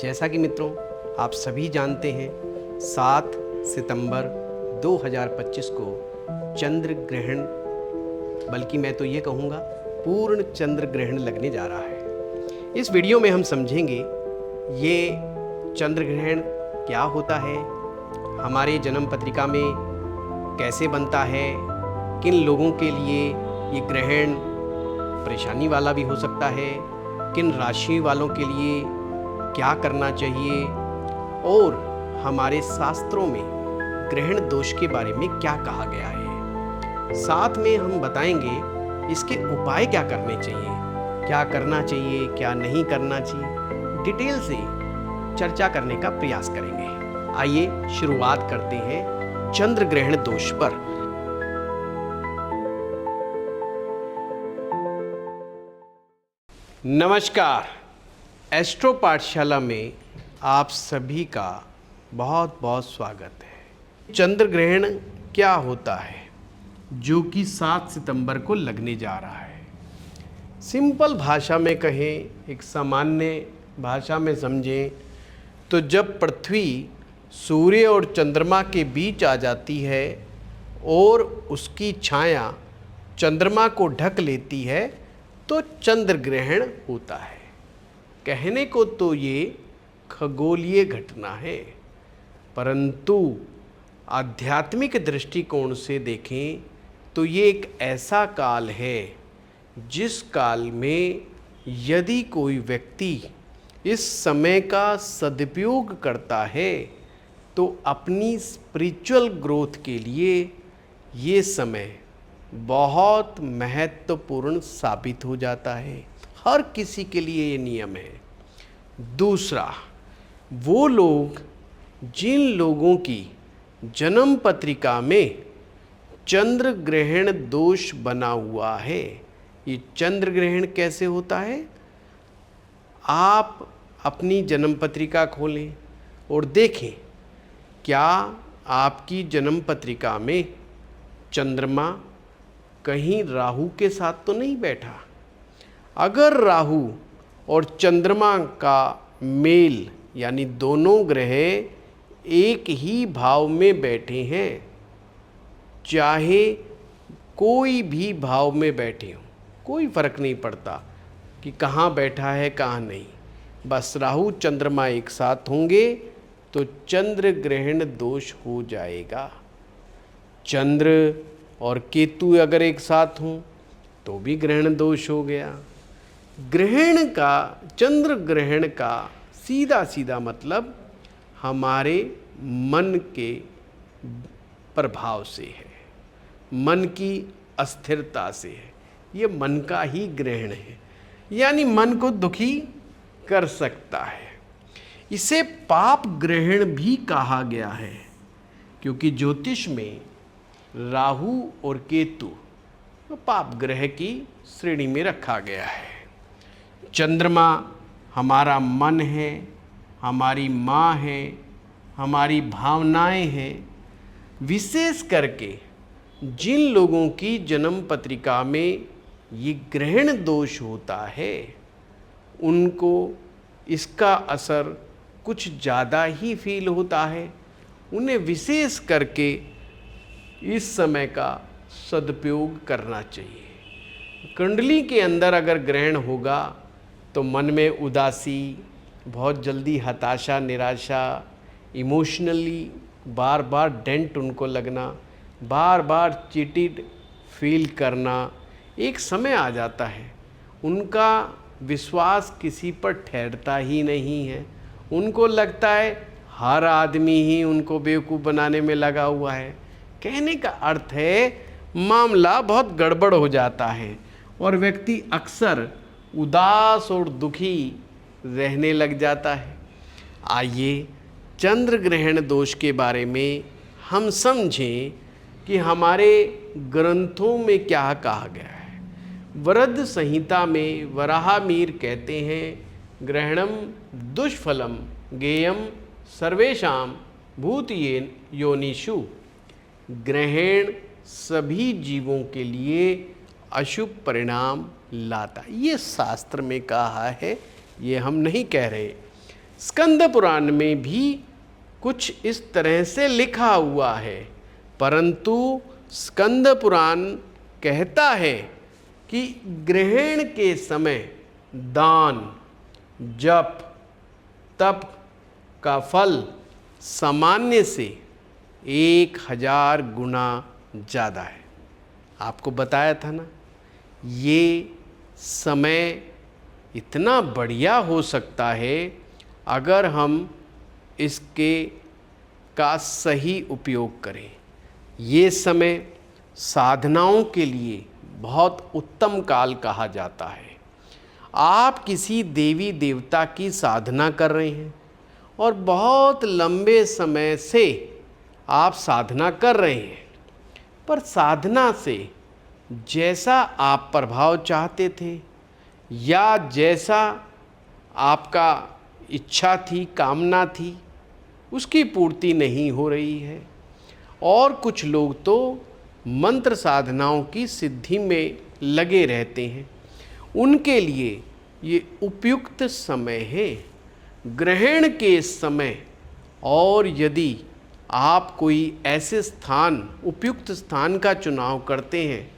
जैसा कि मित्रों आप सभी जानते हैं 7 सितंबर 2025 को चंद्र ग्रहण, बल्कि मैं तो ये कहूँगा पूर्ण चंद्र ग्रहण लगने जा रहा है। इस वीडियो में हम समझेंगे ये चंद्र ग्रहण क्या होता है, हमारे जन्म पत्रिका में कैसे बनता है, किन लोगों के लिए ये ग्रहण परेशानी वाला भी हो सकता है, किन राशि वालों के लिए क्या करना चाहिए और हमारे शास्त्रों में ग्रहण दोष के बारे में क्या कहा गया है। साथ में हम बताएंगे इसके उपाय क्या करने चाहिए, क्या करना चाहिए, क्या नहीं करना चाहिए, डिटेल से चर्चा करने का प्रयास करेंगे। आइए शुरुआत करते हैं चंद्र ग्रहण दोष पर। नमस्कार, एस्ट्रो पाठशाला में आप सभी का बहुत बहुत स्वागत है। चंद्र ग्रहण क्या होता है जो कि 7 सितंबर को लगने जा रहा है। सिंपल भाषा में कहें, एक सामान्य भाषा में समझें तो जब पृथ्वी सूर्य और चंद्रमा के बीच आ जाती है और उसकी छाया चंद्रमा को ढक लेती है तो चंद्र ग्रहण होता है। कहने को तो ये खगोलीय घटना है, परंतु आध्यात्मिक दृष्टिकोण से देखें तो ये एक ऐसा काल है जिस काल में यदि कोई व्यक्ति इस समय का सदुपयोग करता है तो अपनी स्पिरिचुअल ग्रोथ के लिए ये समय बहुत महत्वपूर्ण साबित हो जाता है। हर किसी के लिए ये नियम है। दूसरा, वो लोग जिन लोगों की जन्म पत्रिका में चंद्र ग्रहण दोष बना हुआ है, ये चंद्र ग्रहण कैसे होता है, आप अपनी जन्म पत्रिका खोलें और देखें क्या आपकी जन्म पत्रिका में चंद्रमा कहीं राहु के साथ तो नहीं बैठा। अगर राहु और चंद्रमा का मेल यानी दोनों ग्रह एक ही भाव में बैठे हैं, चाहे कोई भी भाव में बैठे हों, कोई फर्क नहीं पड़ता कि कहाँ बैठा है कहाँ नहीं, बस राहु चंद्रमा एक साथ होंगे तो चंद्र ग्रहण दोष हो जाएगा। चंद्र और केतु अगर एक साथ हों तो भी ग्रहण दोष हो गया। ग्रहण का, चंद्र ग्रहण का सीधा सीधा मतलब हमारे मन के प्रभाव से है, मन की अस्थिरता से है। ये मन का ही ग्रहण है, यानी मन को दुखी कर सकता है। इसे पाप ग्रहण भी कहा गया है क्योंकि ज्योतिष में राहु और केतु पाप ग्रह की श्रेणी में रखा गया है। चंद्रमा हमारा मन है, हमारी माँ है, हमारी भावनाएं हैं। विशेष करके जिन लोगों की जन्म पत्रिका में ये ग्रहण दोष होता है उनको इसका असर कुछ ज़्यादा ही फील होता है। उन्हें विशेष करके इस समय का सदुपयोग करना चाहिए। कुंडली के अंदर अगर ग्रहण होगा तो मन में उदासी, बहुत जल्दी हताशा, निराशा, इमोशनली बार बार डेंट उनको लगना, बार बार चिटिड फील करना, एक समय आ जाता है उनका विश्वास किसी पर ठहरता ही नहीं है। उनको लगता है हर आदमी ही उनको बेवकूफ़ बनाने में लगा हुआ है। कहने का अर्थ है मामला बहुत गड़बड़ हो जाता है और व्यक्ति अक्सर उदास और दुखी रहने लग जाता है। आइए चंद्र ग्रहण दोष के बारे में हम समझें कि हमारे ग्रंथों में क्या कहा गया है। वरद संहिता में वराहमिहिर कहते हैं ग्रहणम दुष्फलम गेयम सर्वेषां भूतयेन योनिषु। ग्रहण सभी जीवों के लिए अशुभ परिणाम लाता है। ये शास्त्र में कहा है, ये हम नहीं कह रहे। स्कंद पुराण में भी कुछ इस तरह से लिखा हुआ है, परंतु स्कंद पुराण कहता है कि ग्रहण के समय दान, जप, तप का फल सामान्य से 1000 गुना ज़्यादा है। आपको बताया था ना, ये समय इतना बढ़िया हो सकता है अगर हम इसके का सही उपयोग करें। ये समय साधनाओं के लिए बहुत उत्तम काल कहा जाता है। आप किसी देवी देवता की साधना कर रहे हैं और बहुत लंबे समय से आप साधना कर रहे हैं, पर साधना से जैसा आप प्रभाव चाहते थे या जैसा आपका इच्छा थी, कामना थी, उसकी पूर्ति नहीं हो रही है। और कुछ लोग तो मंत्र साधनाओं की सिद्धि में लगे रहते हैं। उनके लिए ये उपयुक्त समय है, ग्रहण के समय। और यदि आप कोई ऐसे स्थान, उपयुक्त स्थान का चुनाव करते हैं,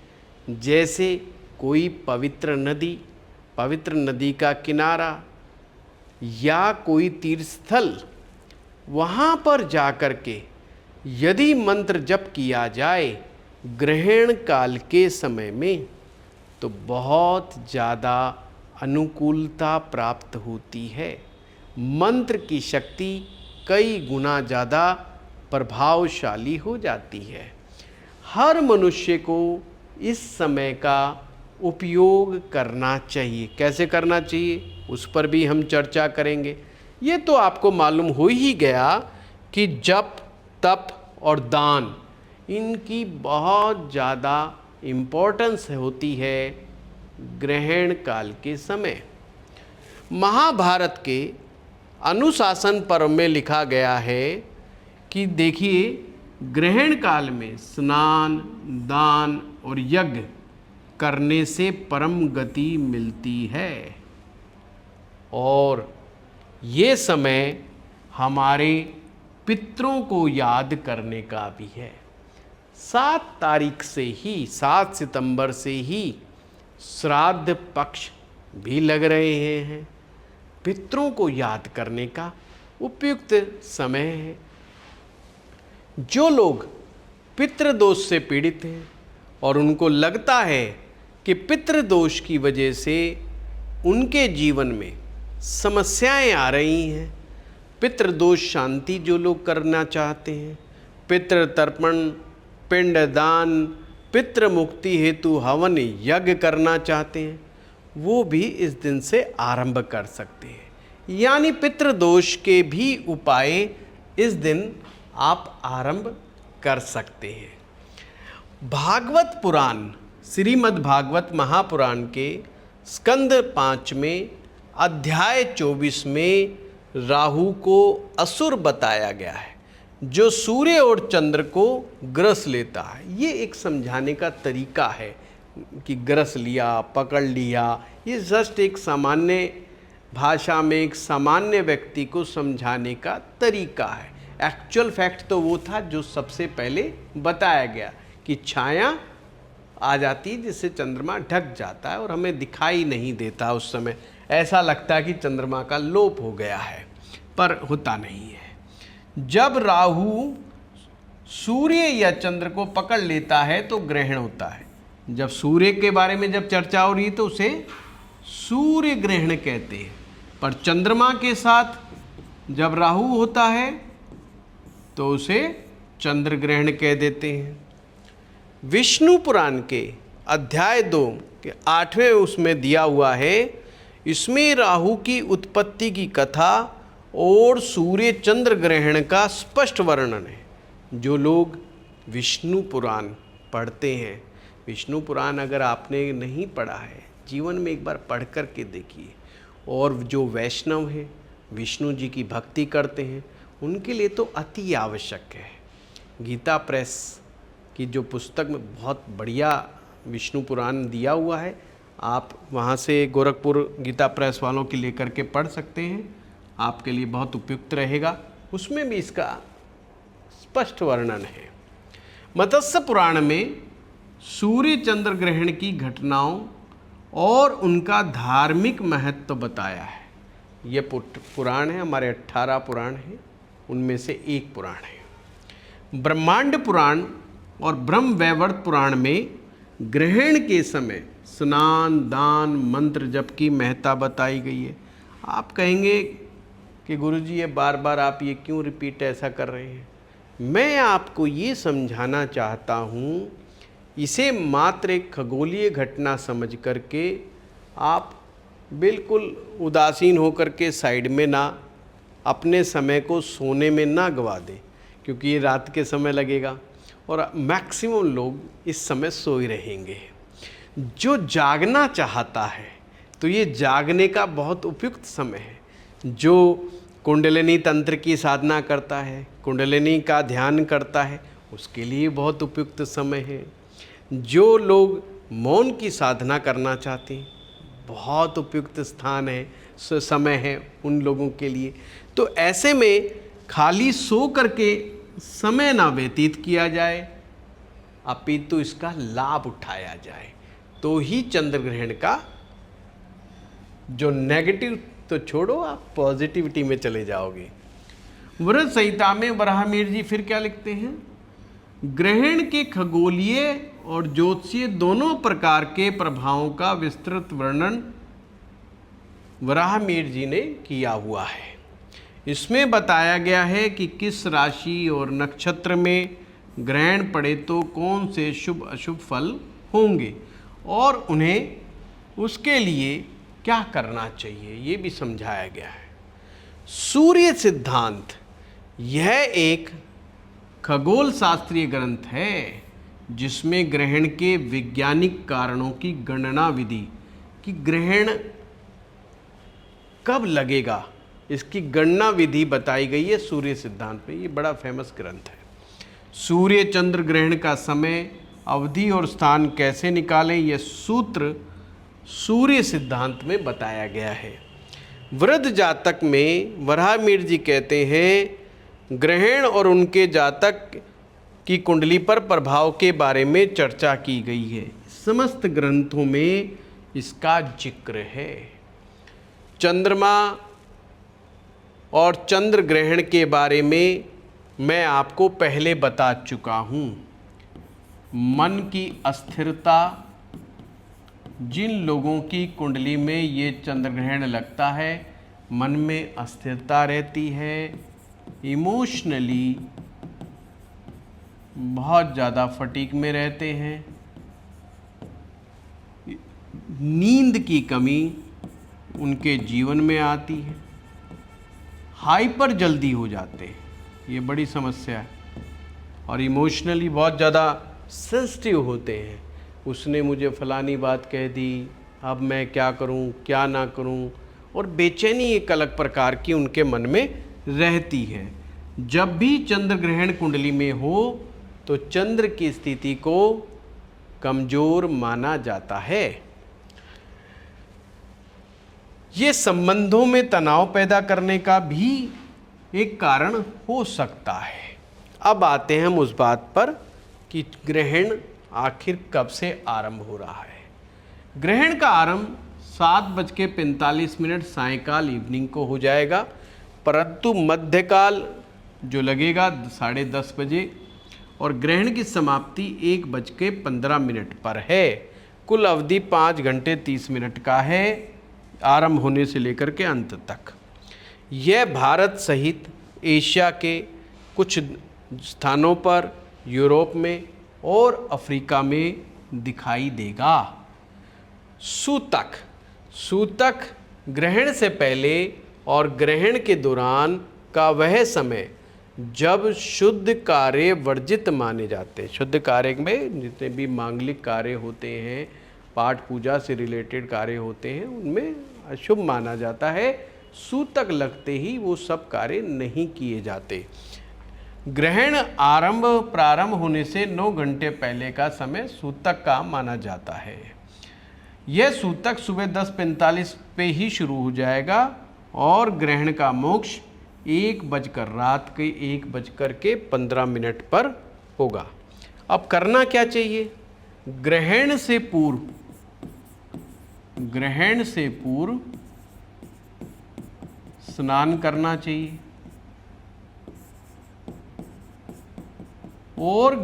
जैसे कोई पवित्र नदी का किनारा या कोई तीर्थ स्थल, वहाँ पर जाकर के यदि मंत्र जप किया जाए ग्रहण काल के समय में, तो बहुत ज़्यादा अनुकूलता प्राप्त होती है। मंत्र की शक्ति कई गुना ज़्यादा प्रभावशाली हो जाती है। हर मनुष्य को इस समय का उपयोग करना चाहिए। कैसे करना चाहिए उस पर भी हम चर्चा करेंगे। ये तो आपको मालूम हो ही गया कि जप, तप और दान, इनकी बहुत ज़्यादा इम्पोर्टेंस होती है ग्रहण काल के समय। महाभारत के अनुशासन पर्व में लिखा गया है कि देखिए, ग्रहण काल में स्नान, दान और यज्ञ करने से परम गति मिलती है। और ये समय हमारे पितरों को याद करने का भी है। 7 तारीख से ही, 7 सितंबर से ही श्राद्ध पक्ष भी लग रहे हैं। पितरों को याद करने का उपयुक्त समय है। जो लोग पितृदोष से पीड़ित हैं और उनको लगता है कि पितृदोष की वजह से उनके जीवन में समस्याएं आ रही हैं, पितृदोष शांति जो लोग करना चाहते हैं, पितृ तर्पण, पिंडदान, पितृ मुक्ति हेतु हवन यज्ञ करना चाहते हैं, वो भी इस दिन से आरंभ कर सकते हैं। यानी पितृदोष के भी उपाय इस दिन आप आरंभ कर सकते हैं। भागवत पुराण, श्रीमद् भागवत महापुराण के स्कंद 5 में अध्याय 24 में राहु को असुर बताया गया है, जो सूर्य और चंद्र को ग्रस लेता है। ये एक समझाने का तरीका है कि ग्रस लिया, पकड़ लिया। ये जस्ट एक सामान्य भाषा में एक सामान्य व्यक्ति को समझाने का तरीका है। एक्चुअल फैक्ट तो वो था जो सबसे पहले बताया गया कि छाया आ जाती है जिससे चंद्रमा ढक जाता है और हमें दिखाई नहीं देता। उस समय ऐसा लगता है कि चंद्रमा का लोप हो गया है, पर होता नहीं है। जब राहु सूर्य या चंद्र को पकड़ लेता है तो ग्रहण होता है। जब सूर्य के बारे में जब चर्चा हो रही है तो उसे सूर्य ग्रहण कहते हैं, पर चंद्रमा के साथ जब राहु होता है तो उसे चंद्र ग्रहण कह देते हैं। विष्णु पुराण के अध्याय 2 के 8वें उसमें दिया हुआ है, इसमें राहु की उत्पत्ति की कथा और सूर्य चंद्र ग्रहण का स्पष्ट वर्णन है। जो लोग विष्णु पुराण पढ़ते हैं, विष्णु पुराण अगर आपने नहीं पढ़ा है, जीवन में एक बार पढ़ कर के देखिए। और जो वैष्णव हैं, विष्णु जी की भक्ति करते हैं, उनके लिए तो अति आवश्यक है। गीता प्रेस की जो पुस्तक में बहुत बढ़िया विष्णु पुराण दिया हुआ है, आप वहाँ से गोरखपुर गीता प्रेस वालों की लेकर के पढ़ सकते हैं। आपके लिए बहुत उपयुक्त रहेगा, उसमें भी इसका स्पष्ट वर्णन है। मत्स्य पुराण में सूर्य चंद्र ग्रहण की घटनाओं और उनका धार्मिक महत्व बताया है। ये पुराण है, हमारे 18 पुराण हैं, उनमें से एक पुराण है। ब्रह्मांड पुराण और ब्रह्म वैवर्त पुराण में ग्रहण के समय स्नान, दान, मंत्र जप की महत्ता बताई गई है। आप कहेंगे कि गुरुजी ये बार बार आप ये क्यों रिपीट ऐसा कर रहे हैं? मैं आपको ये समझाना चाहता हूँ, इसे मात्र एक खगोलीय घटना समझ करके आप बिल्कुल उदासीन होकर के साइड में ना, अपने समय को सोने में ना गवा दें, क्योंकि ये रात के समय लगेगा और मैक्सिमम लोग इस समय सोए रहेंगे। जो जागना चाहता है तो ये जागने का बहुत उपयुक्त समय है। जो कुंडलिनी तंत्र की साधना करता है, कुंडलिनी का ध्यान करता है, उसके लिए बहुत उपयुक्त समय है। जो लोग मौन की साधना करना चाहते हैं, बहुत उपयुक्त स्थान है, समय है उन लोगों के लिए। तो ऐसे में खाली सो करके समय ना व्यतीत किया जाए, अपितु इसका लाभ उठाया जाए, तो ही चंद्र ग्रहण का जो नेगेटिव तो छोड़ो, आप पॉजिटिविटी में चले जाओगे। व्रत संहिता में वराहमिहिर जी फिर क्या लिखते हैं? ग्रहण के खगोलीय और ज्योतिषीय दोनों प्रकार के प्रभावों का विस्तृत वर्णन वराहमिहिर जी ने किया हुआ है। इसमें बताया गया है कि किस राशि और नक्षत्र में ग्रहण पड़े तो कौन से शुभ अशुभ फल होंगे और उन्हें उसके लिए क्या करना चाहिए, ये भी समझाया गया है। सूर्य सिद्धांत यह एक खगोल शास्त्रीय ग्रंथ है जिसमें ग्रहण के वैज्ञानिक कारणों की गणना विधि, कि ग्रहण कब लगेगा, इसकी गणना विधि बताई गई है सूर्य सिद्धांत पे। ये बड़ा फेमस ग्रंथ है। सूर्य चंद्र ग्रहण का समय, अवधि और स्थान कैसे निकालें, यह सूत्र सूर्य सिद्धांत में बताया गया है। वृद्ध जातक में वराहमिहिर जी कहते हैं ग्रहण और उनके जातक की कुंडली पर प्रभाव के बारे में चर्चा की गई है। समस्त ग्रंथों में इसका जिक्र है। चंद्रमा और चंद्र ग्रहण के बारे में मैं आपको पहले बता चुका हूँ। मन की अस्थिरता, जिन लोगों की कुंडली में ये चंद्र ग्रहण लगता है, मन में अस्थिरता रहती है, इमोशनली बहुत ज़्यादा फटीग में रहते हैं, नींद की कमी उनके जीवन में आती है, हाइपर जल्दी हो जाते हैं, ये बड़ी समस्या है, और इमोशनली बहुत ज़्यादा सेंसिटिव होते हैं। उसने मुझे फलानी बात कह दी, अब मैं क्या करूं, क्या ना करूं, और बेचैनी एक अलग प्रकार की उनके मन में रहती है। जब भी चंद्र ग्रहण कुंडली में हो तो चंद्र की स्थिति को कमज़ोर माना जाता है। ये संबंधों में तनाव पैदा करने का भी एक कारण हो सकता है। अब आते हैं हम उस बात पर कि ग्रहण आखिर कब से आरंभ हो रहा है। ग्रहण का आरंभ 7:45 सायंकाल इवनिंग को हो जाएगा, परंतु मध्यकाल जो लगेगा 10:30 बजे, और ग्रहण की समाप्ति 1:15 पर है। कुल अवधि 5 घंटे 30 मिनट का है, आरंभ होने से लेकर के अंत तक। यह भारत सहित एशिया के कुछ स्थानों पर, यूरोप में और अफ्रीका में दिखाई देगा। सूतक ग्रहण से पहले और ग्रहण के दौरान का वह समय जब शुद्ध कार्य वर्जित माने जाते हैं। शुद्ध कार्य में जितने भी मांगलिक कार्य होते हैं, पाठ पूजा से रिलेटेड कार्य होते हैं, उनमें अशुभ माना जाता है। सूतक लगते ही वो सब कार्य नहीं किए जाते। ग्रहण प्रारंभ होने से 9 घंटे पहले का समय सूतक का माना जाता है। यह सूतक सुबह 10:45 पे ही शुरू हो जाएगा और ग्रहण का मोक्ष 1:15 पर होगा। अब करना क्या चाहिए? ग्रहण से पूर्व स्नान करना चाहिए और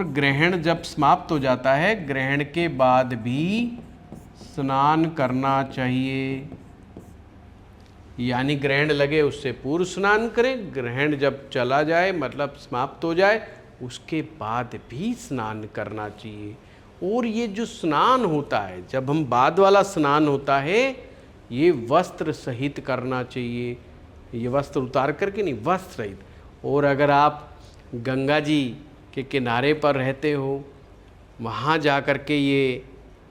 ग्रहण जब समाप्त हो जाता है, ग्रहण के बाद भी स्नान करना चाहिए। यानी ग्रहण लगे उससे पूर्व स्नान करें, ग्रहण जब चला जाए मतलब समाप्त हो जाए उसके बाद भी स्नान करना चाहिए। और ये जो स्नान होता है, जब हम बाद वाला स्नान होता है, ये वस्त्र सहित करना चाहिए। ये वस्त्र उतार करके नहीं, वस्त्र सहित। और अगर आप गंगा जी के किनारे पर रहते हो, वहाँ जा कर के ये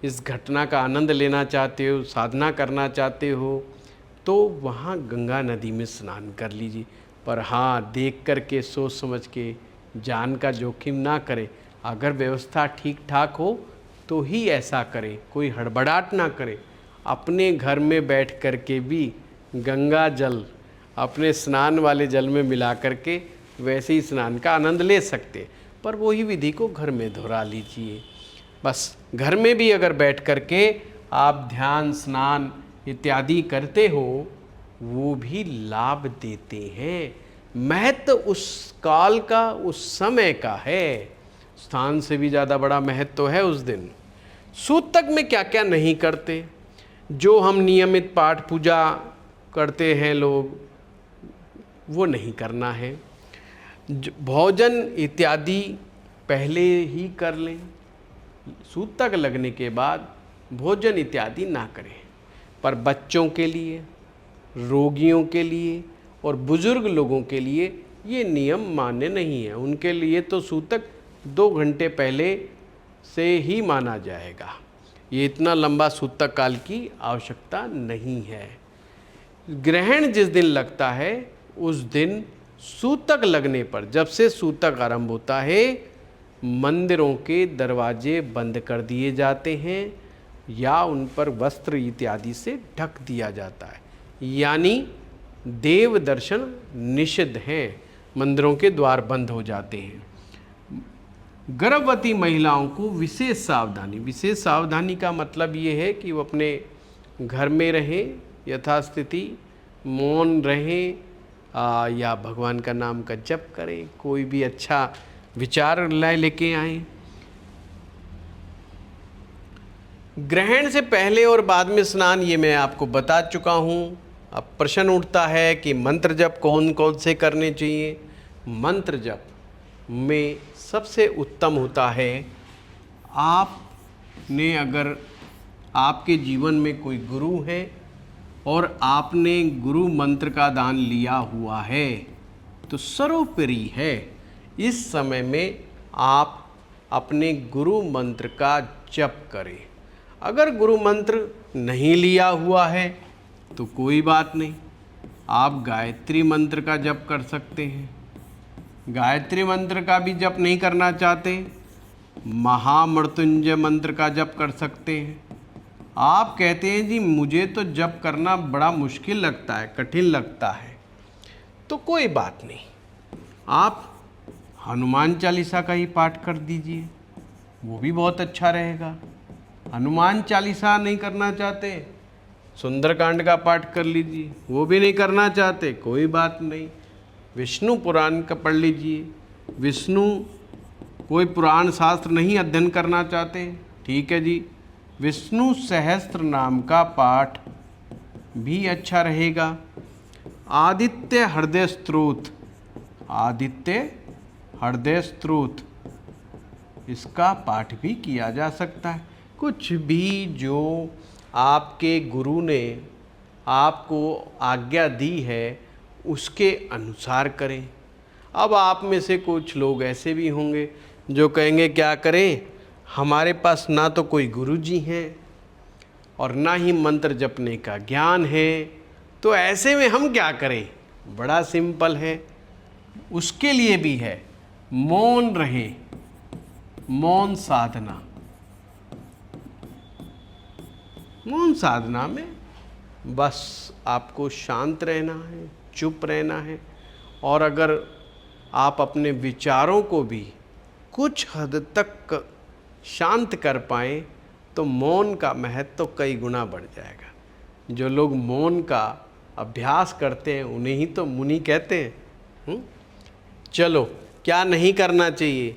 इस घटना का आनंद लेना चाहते हो, साधना करना चाहते हो, तो वहाँ गंगा नदी में स्नान कर लीजिए। पर हाँ, देख कर के सोच समझ के, जान का जोखिम ना करें। अगर व्यवस्था ठीक ठाक हो तो ही ऐसा करें, कोई हड़बड़ाहट ना करें। अपने घर में बैठ कर के भी गंगा जल अपने स्नान वाले जल में मिला करके वैसे ही स्नान का आनंद ले सकते, पर वही विधि को घर में दोहरा लीजिए। बस घर में भी अगर बैठ कर के आप ध्यान, स्नान इत्यादि करते हो, वो भी लाभ देते हैं। महत्व उस काल का, उस समय का है। स्थान से भी ज़्यादा बड़ा महत्व है उस दिन। सूतक में क्या क्या नहीं करते, जो हम नियमित पाठ पूजा करते हैं लोग, वो नहीं करना है। भोजन इत्यादि पहले ही कर लें, सूतक लगने के बाद भोजन इत्यादि ना करें। पर बच्चों के लिए, रोगियों के लिए और बुजुर्ग लोगों के लिए ये नियम मान्य नहीं है। उनके लिए तो सूतक 2 घंटे पहले से ही माना जाएगा। ये इतना लंबा सूतक काल की आवश्यकता नहीं है। ग्रहण जिस दिन लगता है उस दिन सूतक लगने पर, जब से सूतक आरंभ होता है, मंदिरों के दरवाजे बंद कर दिए जाते हैं या उन पर वस्त्र इत्यादि से ढक दिया जाता है। यानी देव दर्शन निषिद्ध हैं, मंदिरों के द्वार बंद हो जाते हैं। गर्भवती महिलाओं को विशेष सावधानी का मतलब ये है कि वो अपने घर में रहें, यथास्थिति मौन रहें, या भगवान का नाम का जप करें, कोई भी अच्छा विचार लेके आएँ। ग्रहण से पहले और बाद में स्नान ये मैं आपको बता चुका हूँ। अब प्रश्न उठता है कि मंत्र जप कौन कौन से करने चाहिए। मंत्र जप में सबसे उत्तम होता है, आपने अगर आपके जीवन में कोई गुरु है और आपने गुरु मंत्र का दान लिया हुआ है तो सर्वोपरि है, इस समय में आप अपने गुरु मंत्र का जप करें। अगर गुरु मंत्र नहीं लिया हुआ है तो कोई बात नहीं, आप गायत्री मंत्र का जप कर सकते हैं। गायत्री मंत्र का भी जप नहीं करना चाहते, महामृत्युंजय मंत्र का जप कर सकते हैं। आप कहते हैं जी मुझे तो जप करना बड़ा मुश्किल लगता है, कठिन लगता है, तो कोई बात नहीं, आप हनुमान चालीसा का ही पाठ कर दीजिए, वो भी बहुत अच्छा रहेगा। हनुमान चालीसा नहीं करना चाहते, सुंदरकांड का पाठ कर लीजिए, वो भी नहीं करना चाहते, कोई बात नहीं, विष्णु पुराण का पढ़ लीजिए। विष्णु कोई पुराण शास्त्र नहीं अध्ययन करना चाहते, ठीक है जी, विष्णु सहस्त्र नाम का पाठ भी अच्छा रहेगा। आदित्य हृदय स्तोत्र, इसका पाठ भी किया जा सकता है। कुछ भी जो आपके गुरु ने आपको आज्ञा दी है उसके अनुसार करें। अब आप में से कुछ लोग ऐसे भी होंगे जो कहेंगे क्या करें, हमारे पास ना तो कोई गुरु जी हैं और ना ही मंत्र जपने का ज्ञान है, तो ऐसे में हम क्या करें। बड़ा सिंपल है, उसके लिए भी है, मौन रहे, मौन साधना। मौन साधना में बस आपको शांत रहना है, चुप रहना है। और अगर आप अपने विचारों को भी कुछ हद तक शांत कर पाएँ तो मौन का महत्व तो कई गुना बढ़ जाएगा। जो लोग मौन का अभ्यास करते हैं उन्हें ही तो मुनि कहते हैं। चलो, क्या नहीं करना चाहिए?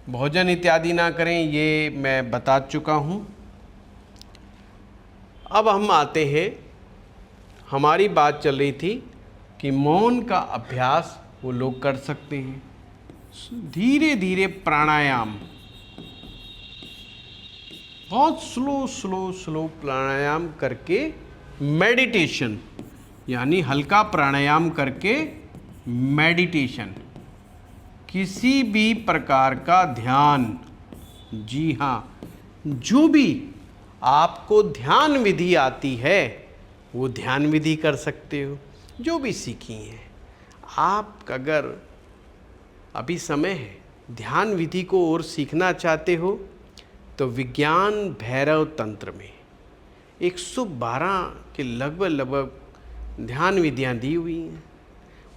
भोजन इत्यादि ना करें, ये मैं बता चुका हूँ। अब हम आते हैं, हमारी बात चल रही थी कि मौन का अभ्यास वो लोग कर सकते हैं। धीरे धीरे प्राणायाम, बहुत स्लो प्राणायाम करके, मेडिटेशन यानी हल्का प्राणायाम करके मेडिटेशन, किसी भी प्रकार का ध्यान, जी हाँ, जो भी आपको ध्यान विधि आती है वो ध्यान विधि कर सकते हो, जो भी सीखी है आप। अगर अभी समय है, ध्यान विधि को और सीखना चाहते हो तो विज्ञान भैरव तंत्र में 112 के लगभग ध्यान विधियाँ दी हुई हैं।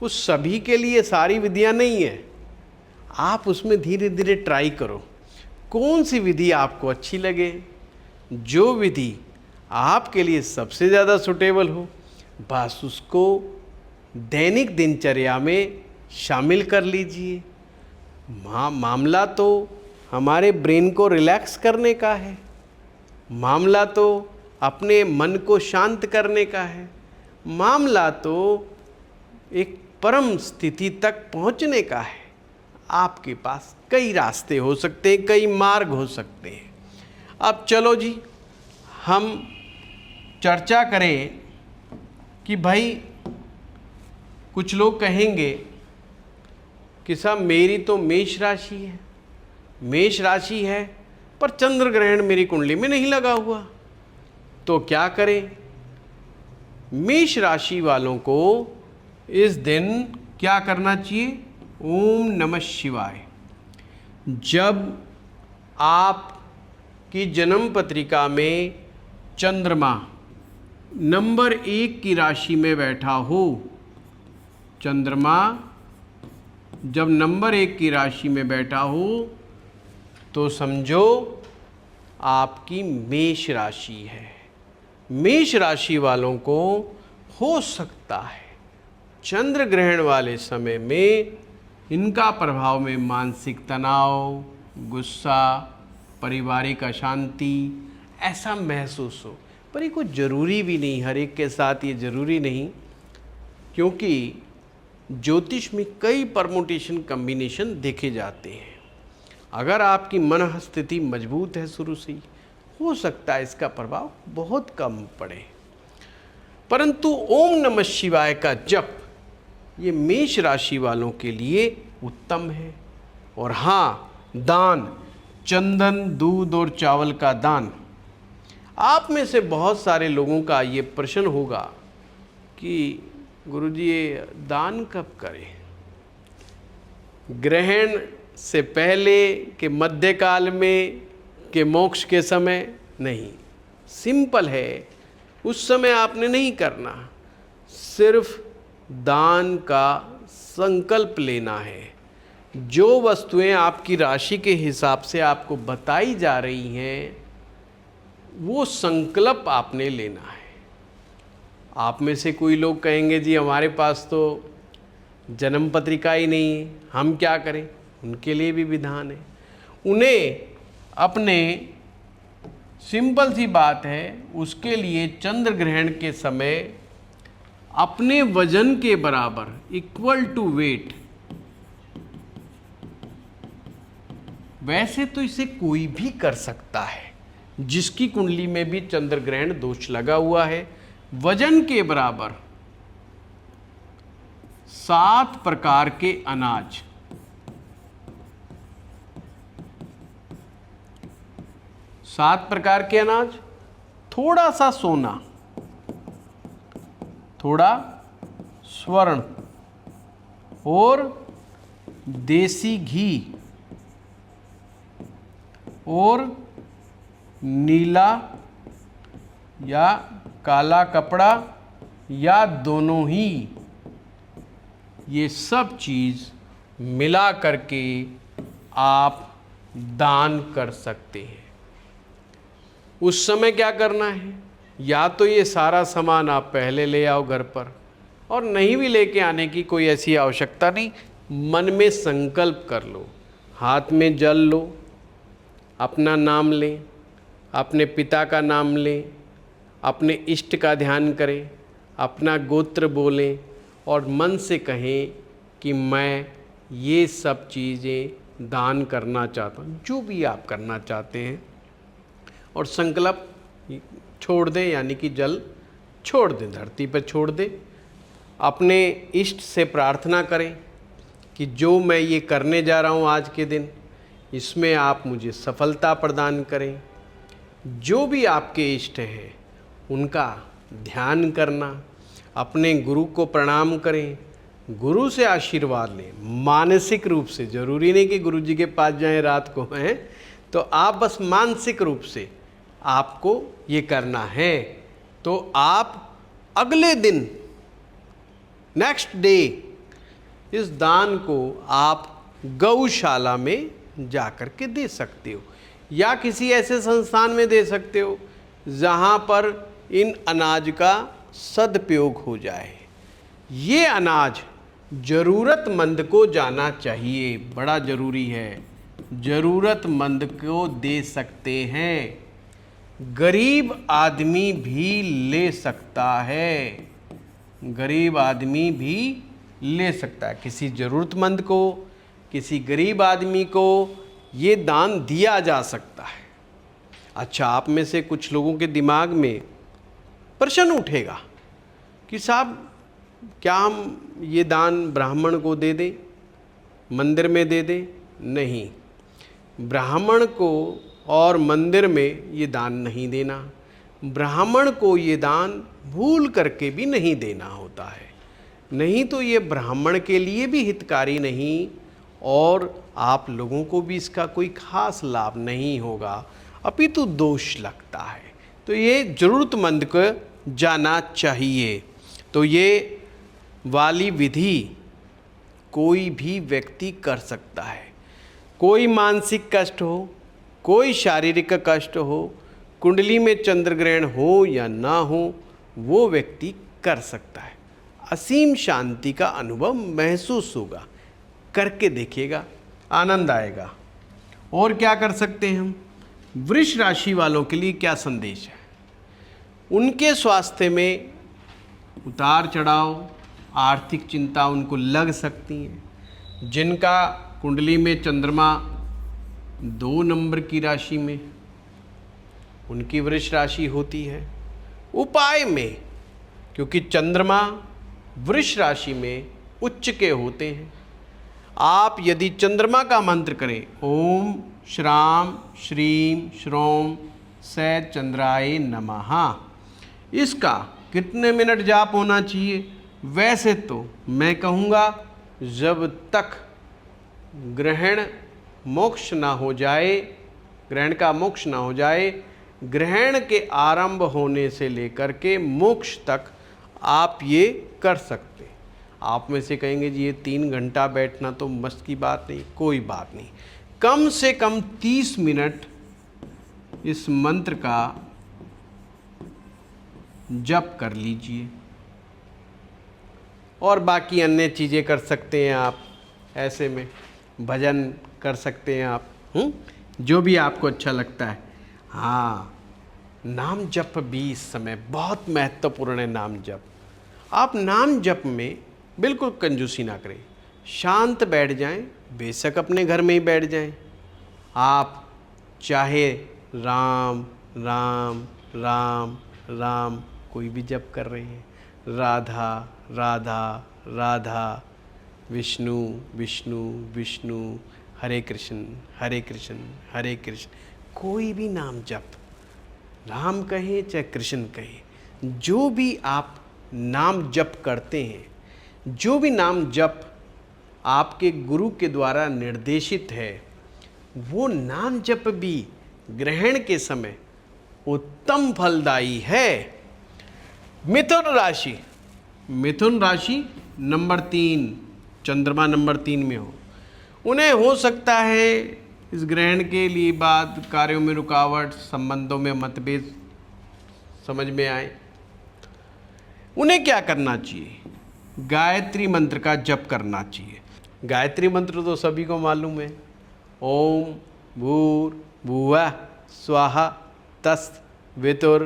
उस सभी के लिए सारी विधियाँ नहीं है, आप उसमें धीरे धीरे ट्राई करो कौन सी विधि आपको अच्छी लगे, जो विधि आपके लिए सबसे ज़्यादा सुटेबल हो, बस उसको दैनिक दिनचर्या में शामिल कर लीजिए। मामला तो हमारे ब्रेन को रिलैक्स करने का है, मामला तो अपने मन को शांत करने का है, मामला तो एक परम स्थिति तक पहुंचने का है। आपके पास कई रास्ते हो सकते हैं, कई मार्ग हो सकते हैं। अब चलो जी, हम चर्चा करें कि भाई कुछ लोग कहेंगे कि साहब मेरी तो मेष राशि है, मेष राशि है पर चंद्र ग्रहण मेरी कुंडली में नहीं लगा हुआ, तो क्या करें? मेष राशि वालों को इस दिन क्या करना चाहिए? ओम नमः शिवाय। जब आपकी जन्म पत्रिका में चंद्रमा नंबर 1 की राशि में बैठा हो, चंद्रमा जब नंबर 1 की राशि में बैठा हो तो समझो आपकी मेष राशि है। मेष राशि वालों को हो सकता है चंद्र ग्रहण वाले समय में इनका प्रभाव में मानसिक तनाव, गुस्सा, पारिवारिक अशांति ऐसा महसूस हो। पर ये कुछ ज़रूरी भी नहीं, हर एक के साथ ये ज़रूरी नहीं, क्योंकि ज्योतिष में कई परमुटेशन कम्बिनेशन देखे जाते हैं। अगर आपकी मन स्थिति मजबूत है शुरू से ही, हो सकता है इसका प्रभाव बहुत कम पड़े। परंतु ओम नमः शिवाय का जप ये मेष राशि वालों के लिए उत्तम है। और हाँ, दान, चंदन, दूध और चावल का दान। आप में से बहुत सारे लोगों का ये प्रश्न होगा कि गुरुजी ये दान कब करें? ग्रहण से पहले के मध्यकाल में के मोक्ष के समय? नहीं, सिंपल है, उस समय आपने नहीं करना, सिर्फ दान का संकल्प लेना है। जो वस्तुएं आपकी राशि के हिसाब से आपको बताई जा रही हैं वो संकल्प आपने लेना है। आप में से कोई लोग कहेंगे जी हमारे पास तो जन्म पत्रिका ही नहीं है, हम क्या करें? उनके लिए भी विधान है। उन्हें अपने, सिंपल सी बात है, उसके लिए चंद्र ग्रहण के समय अपने वजन के बराबर, इक्वल टू वेट, वैसे तो इसे कोई भी कर सकता है जिसकी कुंडली में भी चंद्र ग्रहण दोष लगा हुआ है। वजन के बराबर 7 प्रकार के अनाज, 7 प्रकार के अनाज, थोड़ा सा सोना, थोड़ा स्वर्ण और देसी घी और नीला या काला कपड़ा या दोनों ही, ये सब चीज़ मिला करके आप दान कर सकते हैं। उस समय क्या करना है, या तो ये सारा सामान आप पहले ले आओ घर पर, और नहीं भी लेके आने की कोई ऐसी आवश्यकता नहीं, मन में संकल्प कर लो, हाथ में जल लो, अपना नाम लें, अपने पिता का नाम लें, अपने इष्ट का ध्यान करें, अपना गोत्र बोलें और मन से कहें कि मैं ये सब चीज़ें दान करना चाहता हूँ, जो भी आप करना चाहते हैं, और संकल्प छोड़ दें, यानी कि जल छोड़ दें, धरती पर छोड़ दें। अपने इष्ट से प्रार्थना करें कि जो मैं ये करने जा रहा हूँ आज के दिन, इसमें आप मुझे सफलता प्रदान करें। जो भी आपके इष्ट हैं उनका ध्यान करना, अपने गुरु को प्रणाम करें, गुरु से आशीर्वाद लें मानसिक रूप से। ज़रूरी नहीं कि गुरु जी के पास जाएं रात को, हैं, तो आप बस मानसिक रूप से आपको ये करना है। तो आप अगले दिन, नेक्स्ट डे, इस दान को आप गौशाला में जा कर के दे सकते हो, या किसी ऐसे संस्थान में दे सकते हो जहाँ पर इन अनाज का सदुपयोग हो जाए। ये अनाज ज़रूरतमंद को जाना चाहिए, बड़ा ज़रूरी है, ज़रूरतमंद को दे सकते हैं। गरीब आदमी भी ले सकता है, गरीब आदमी भी ले सकता है। किसी ज़रूरतमंद को, किसी गरीब आदमी को ये दान दिया जा सकता है। अच्छा, आप में से कुछ लोगों के दिमाग में प्रश्न उठेगा कि साहब, क्या हम ये दान ब्राह्मण को दे दें, मंदिर में दे दें? नहीं, ब्राह्मण को और मंदिर में ये दान नहीं देना। ब्राह्मण को ये दान भूल करके भी नहीं देना होता है, नहीं तो ये ब्राह्मण के लिए भी हितकारी नहीं, और आप लोगों को भी इसका कोई खास लाभ नहीं होगा, अपितु दोष लगता है। तो ये ज़रूरतमंद को जाना चाहिए। तो ये वाली विधि कोई भी व्यक्ति कर सकता है। कोई मानसिक कष्ट हो, कोई शारीरिक कष्ट हो, कुंडली में चंद्र ग्रहण हो या ना हो, वो व्यक्ति कर सकता है। असीम शांति का अनुभव महसूस होगा, करके देखिएगा, आनंद आएगा। और क्या कर सकते हैं हम? वृष राशि वालों के लिए क्या संदेश है? उनके स्वास्थ्य में उतार चढ़ाव, आर्थिक चिंता उनको लग सकती है। जिनका कुंडली में चंद्रमा 2 नंबर की राशि में, उनकी वृष राशि होती है। उपाय में, क्योंकि चंद्रमा वृष राशि में उच्च के होते हैं, आप यदि चंद्रमा का मंत्र करें, ओम श्राम श्रीम श्रोम सै चंद्राय नमः, इसका कितने मिनट जाप होना चाहिए? वैसे तो मैं कहूँगा जब तक ग्रहण मोक्ष ना हो जाए, ग्रहण का मोक्ष ना हो जाए, ग्रहण के आरंभ होने से लेकर के मोक्ष तक आप ये कर सकते। आप में से कहेंगे जी ये 3 घंटा बैठना तो मस्त की बात नहीं, कोई बात नहीं, कम से कम 30 मिनट इस मंत्र का जप कर लीजिए। और बाकी अन्य चीज़ें कर सकते हैं आप, ऐसे में भजन कर सकते हैं आप, जो भी आपको अच्छा लगता है। हाँ, नाम जप भी इस समय बहुत महत्वपूर्ण है। नाम जप, आप नाम जप में बिल्कुल कंजूसी ना करें, शांत बैठ जाएं, बेशक अपने घर में ही बैठ जाएं। आप चाहे राम राम राम राम कोई भी जप कर रहे हैं, राधा राधा राधा, विष्णु विष्णु विष्णु, हरे कृष्ण हरे कृष्ण हरे कृष्ण, कोई भी नाम जप, राम कहें चाहे कृष्ण कहें, जो भी आप नाम जप करते हैं, जो भी नाम जप आपके गुरु के द्वारा निर्देशित है, वो नाम जप भी ग्रहण के समय उत्तम फलदायी है। मिथुन राशि, मिथुन राशि नंबर 3, चंद्रमा नंबर 3 में हो, उन्हें हो सकता है इस ग्रहण के लिए बाद कार्यों में रुकावट, संबंधों में मतभेद समझ में आए। उन्हें क्या करना चाहिए? गायत्री मंत्र का जप करना चाहिए। गायत्री मंत्र तो सभी को मालूम है, ओम भूर्भुवः स्वाहा तत्सवितुर्वरेण्यं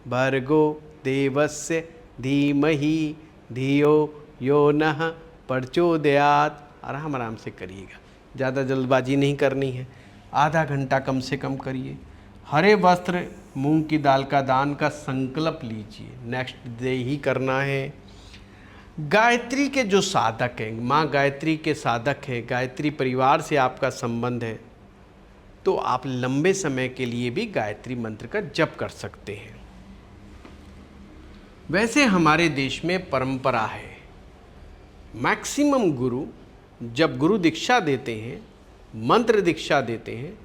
भर्गो देवस्य धीमहि धियो यो नः प्रचोदयात्। आराम आराम से करिएगा, ज़्यादा जल्दबाजी नहीं करनी है, आधा घंटा कम से कम करिए। हरे वस्त्र मूंग की दाल का दान का संकल्प लीजिए, नेक्स्ट डे ही करना है। गायत्री के जो साधक हैं, माँ गायत्री के साधक हैं, गायत्री परिवार से आपका संबंध है, तो आप लंबे समय के लिए भी गायत्री मंत्र का जप कर सकते हैं। वैसे हमारे देश में परंपरा है, मैक्सिमम गुरु जब गुरु दीक्षा देते हैं, मंत्र दीक्षा देते हैं,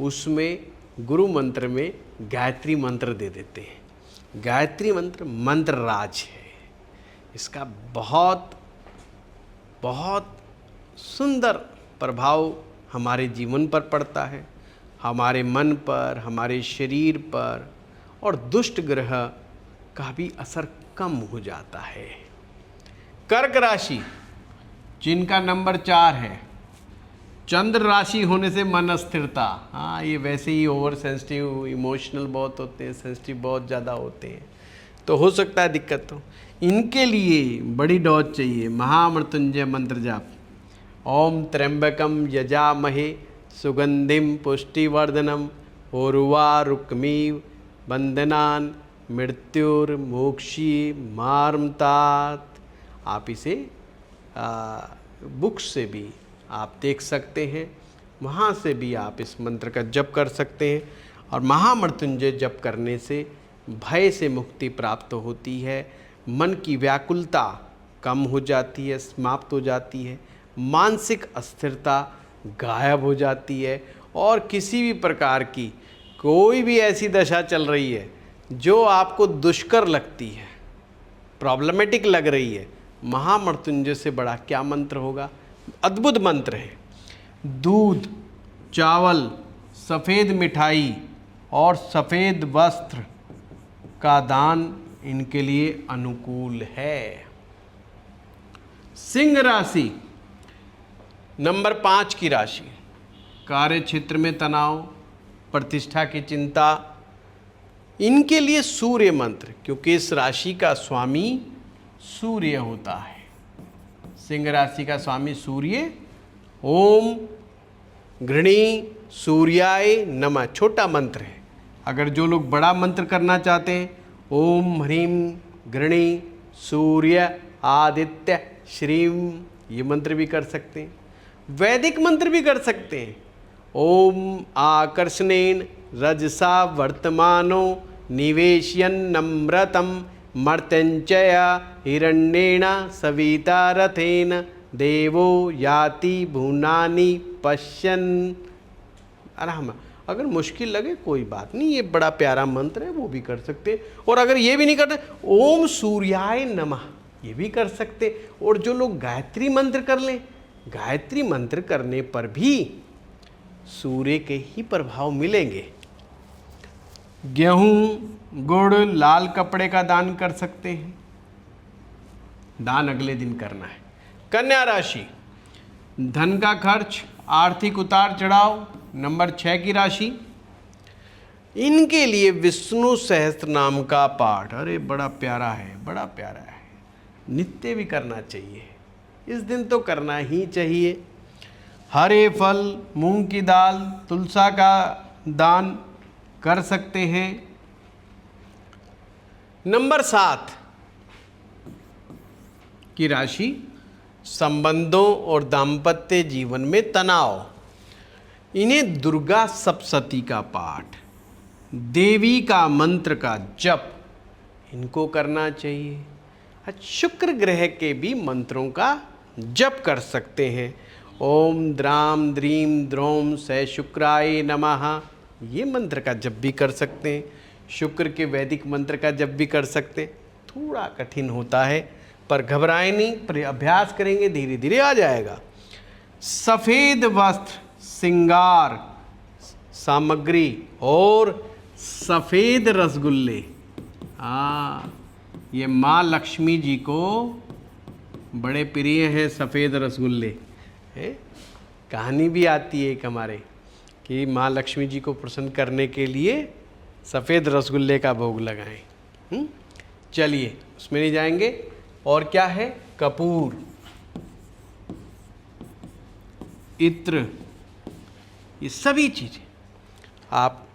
उसमें गुरु मंत्र में गायत्री मंत्र दे देते हैं। गायत्री मंत्र मंत्र राज है, इसका बहुत बहुत सुंदर प्रभाव हमारे जीवन पर पड़ता है, हमारे मन पर, हमारे शरीर पर, और दुष्ट ग्रह का भी असर कम हो जाता है। कर्क राशि जिनका नंबर 4 है, चंद्र राशि होने से मन अस्थिरता। हाँ, ये वैसे ही ओवर सेंसिटिव, इमोशनल बहुत होते हैं, सेंसिटिव बहुत ज़्यादा होते हैं, तो हो सकता है दिक्कत हो। इनके लिए बड़ी डोज चाहिए, महामृत्युंजय मंत्र जाप। ओम त्र्यंबकम यजामहे सुगंधिम पुष्टिवर्धनम उर्वारुकमिव बंधनान मृत्युर्मोक्षी मार्मतात। आप इसे बुक्स से भी आप देख सकते हैं, वहाँ से भी आप इस मंत्र का जप कर सकते हैं। और महामृत्युंजय जप करने से भय से मुक्ति प्राप्त होती है, मन की व्याकुलता कम हो जाती है, समाप्त हो जाती है, मानसिक अस्थिरता गायब हो जाती है, और किसी भी प्रकार की कोई भी ऐसी दशा चल रही है जो आपको दुष्कर लगती है, प्रॉब्लमेटिक लग रही है, महामृत्युंजय से बड़ा क्या मंत्र होगा। अद्भुत मंत्र है। दूध, चावल, सफ़ेद मिठाई और सफ़ेद वस्त्र का दान इनके लिए अनुकूल है। सिंह राशि नंबर 5 की राशि, कार्य क्षेत्र में तनाव, प्रतिष्ठा की चिंता, इनके लिए सूर्य मंत्र, क्योंकि इस राशि का स्वामी सूर्य होता है। सिंह राशि का स्वामी सूर्य। ओम घृणी सूर्याय नमः छोटा मंत्र है। अगर जो लोग बड़ा मंत्र करना चाहते हैं, ओम ह्रीम घृणी सूर्य आदित्य श्रीम, ये मंत्र भी कर सकते हैं। वैदिक मंत्र भी कर सकते हैं। ओम आकर्षणेन रजसा वर्तमानो निवेशयन नम्रतम मर्त्यंचय हिरण्येन सविता रथेन देवो याति भुवनानि पश्यन्। आराम, अगर मुश्किल लगे कोई बात नहीं, ये बड़ा प्यारा मंत्र है, वो भी कर सकते। और अगर ये भी नहीं करते, ओम सूर्याय नमः, ये भी कर सकते। और जो लोग गायत्री मंत्र कर लें, गायत्री मंत्र करने पर भी सूर्य के ही प्रभाव मिलेंगे। गेहूं, गुड़, लाल कपड़े का दान कर सकते हैं, दान अगले दिन करना है। कन्या राशि, धन का खर्च, आर्थिक उतार चढ़ाव, नंबर 6 की राशि, इनके लिए विष्णु सहस्त्र नाम का पाठ, अरे बड़ा प्यारा है, बड़ा प्यारा है, नित्य भी करना चाहिए, इस दिन तो करना ही चाहिए। हरे फल, मूंग की दाल, तुलसा का दान कर सकते हैं। नंबर 7 की राशि, संबंधों और दाम्पत्य जीवन में तनाव, इन्हें दुर्गा सप्तशती का पाठ, देवी का मंत्र का जप, इनको करना चाहिए। शुक्र ग्रह के भी मंत्रों का जप कर सकते हैं। ओम द्राम द्रीम द्रोम स शुक्राय नमः, ये मंत्र का जप भी कर सकते हैं, शुक्र के वैदिक मंत्र का जप भी कर सकते हैं। थोड़ा कठिन होता है, पर घबराएं नहीं, अभ्यास करेंगे धीरे धीरे आ जाएगा। सफ़ेद वस्त्र, श्रृंगार सामग्री और सफ़ेद रसगुल्ले, ये माँ लक्ष्मी जी को बड़े प्रिय हैं सफ़ेद रसगुल्ले। है कहानी भी आती है एक हमारे कि माँ लक्ष्मी जी को प्रसन्न करने के लिए सफ़ेद रसगुल्ले का भोग लगाएं। चलिए उसमें नहीं जाएंगे। और क्या है, कपूर, इत्र, ये सभी चीज़ें आप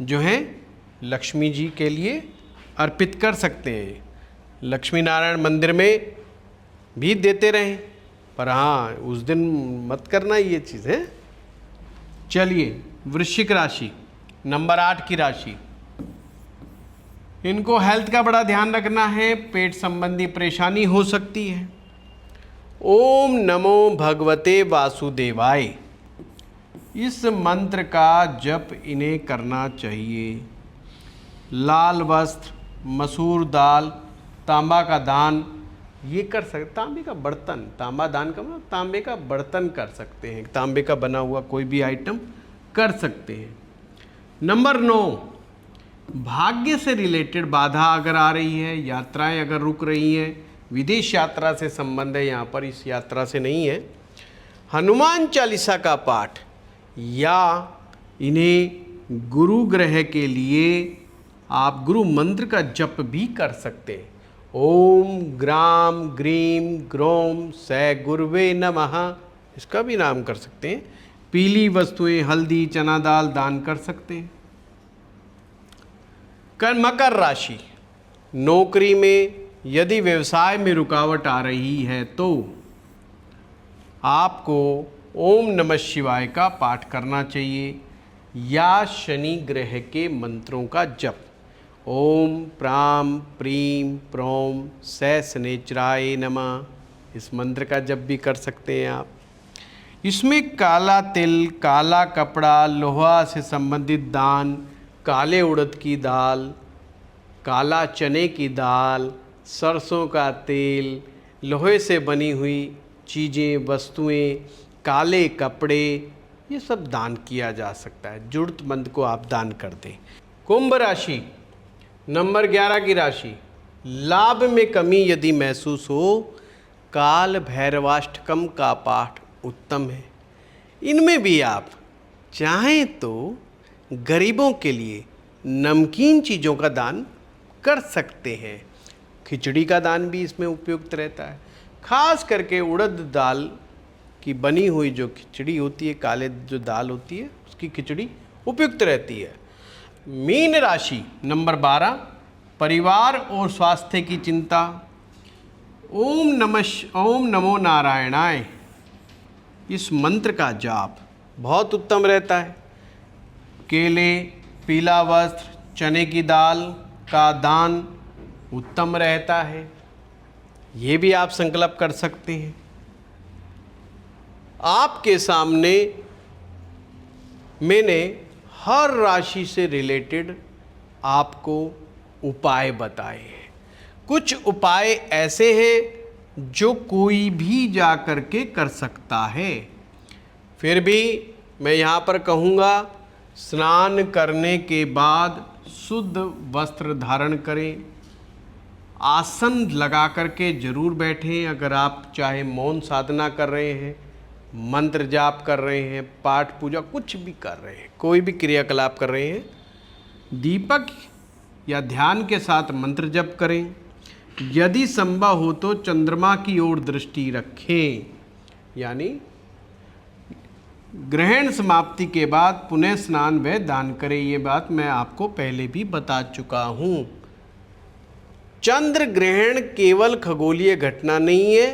जो हैं लक्ष्मी जी के लिए अर्पित कर सकते हैं। लक्ष्मी नारायण मंदिर में भी देते रहें, पर हाँ उस दिन मत करना ये चीज़ है। चलिए वृश्चिक राशि, नंबर 8 की राशि, इनको हेल्थ का बड़ा ध्यान रखना है, पेट संबंधी परेशानी हो सकती है। ओम नमो भगवते वासुदेवाय, इस मंत्र का जप इन्हें करना चाहिए। लाल वस्त्र, मसूर दाल, तांबा का दान ये कर सकते, तांबे का बर्तन, तांबा दान का मतलब तांबे का बर्तन कर सकते हैं, तांबे का बना हुआ कोई भी आइटम कर सकते हैं। नंबर 9, भाग्य से रिलेटेड बाधा अगर आ रही है, यात्राएं अगर रुक रही हैं, विदेश यात्रा से संबंध है, यहाँ पर इस यात्रा से नहीं है, हनुमान चालीसा का पाठ या इन्हें गुरु ग्रह के लिए आप गुरु मंत्र का जप भी कर सकते हैं। ओम ग्राम ग्रीम ग्रोम सै गुरुवे नमः, इसका भी नाम कर सकते हैं। पीली वस्तुएं, हल्दी, चना दाल दान कर सकते हैं। मकर राशि, नौकरी में यदि व्यवसाय में रुकावट आ रही है तो आपको ओम नमः शिवाय का पाठ करना चाहिए या शनि ग्रह के मंत्रों का जप। ओम प्राम प्रीम प्रोम सै शनेचराय नमः, इस मंत्र का जप भी कर सकते हैं आप। इसमें काला तिल, काला कपड़ा, लोहा से संबंधित दान, काले उड़द की दाल, काला चने की दाल, सरसों का तेल, लोहे से बनी हुई चीज़ें, वस्तुएं, काले कपड़े, ये सब दान किया जा सकता है। ज़रूरतमंद को आप दान कर दें। कुंभ राशि, नंबर 11 की राशि, लाभ में कमी यदि महसूस हो, काल भैरवाष्टकम का पाठ उत्तम है। इनमें भी आप चाहें तो गरीबों के लिए नमकीन चीज़ों का दान कर सकते हैं। खिचड़ी का दान भी इसमें उपयुक्त रहता है। खास करके उड़द दाल की बनी हुई जो खिचड़ी होती है, काले जो दाल होती है, उसकी खिचड़ी उपयुक्त रहती है। मीन राशि, नंबर 12, परिवार और स्वास्थ्य की चिंता। ओम नमो नारायणाय, इस मंत्र का जाप बहुत उत्तम रहता है। केले, पीला वस्त्र, चने की दाल का दान उत्तम रहता है, ये भी आप संकल्प कर सकते हैं। आपके सामने मैंने हर राशि से रिलेटेड आपको उपाय बताए हैं। कुछ उपाय ऐसे हैं जो कोई भी जा कर के कर सकता है, फिर भी मैं यहाँ पर कहूँगा स्नान करने के बाद शुद्ध वस्त्र धारण करें, आसन लगा करके जरूर बैठें। अगर आप चाहे मौन साधना कर रहे हैं, मंत्र जाप कर रहे हैं, पाठ पूजा कुछ भी कर रहे हैं, कोई भी क्रियाकलाप कर रहे हैं, दीपक या ध्यान के साथ मंत्र जप करें। यदि संभव हो तो चंद्रमा की ओर दृष्टि रखें, यानी ग्रहण समाप्ति के बाद पुनः स्नान व दान करें। ये बात मैं आपको पहले भी बता चुका हूँ। चंद्र ग्रहण केवल खगोलीय घटना नहीं है,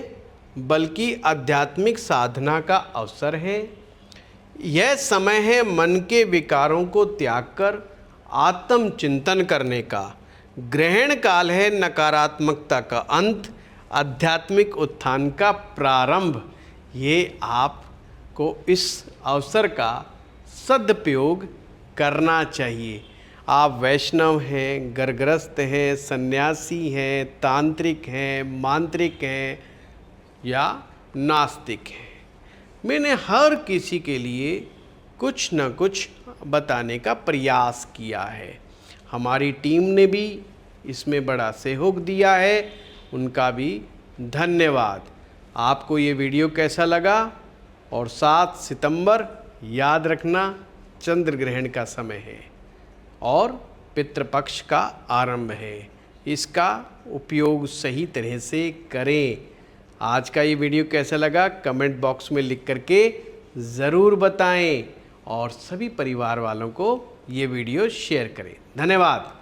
बल्कि आध्यात्मिक साधना का अवसर है। यह समय है मन के विकारों को त्याग कर आत्मचिंतन करने का। ग्रहण काल है नकारात्मकता का अंत, आध्यात्मिक उत्थान का प्रारंभ। ये आपको इस अवसर का सदुपयोग करना चाहिए। आप वैष्णव हैं, गर्गरस्थ हैं, सन्यासी हैं, तांत्रिक हैं, मांत्रिक हैं या नास्तिक हैं, मैंने हर किसी के लिए कुछ न कुछ बताने का प्रयास किया है। हमारी टीम ने भी इसमें बड़ा सहयोग दिया है, उनका भी धन्यवाद। आपको ये वीडियो कैसा लगा? और 7 सितंबर याद रखना चंद्र ग्रहण का समय है और पितृपक्ष का आरंभ है। इसका उपयोग सही तरह से करें। आज का ये वीडियो कैसा लगा कमेंट बॉक्स में लिख करके ज़रूर बताएं और सभी परिवार वालों को ये वीडियो शेयर करें। धन्यवाद।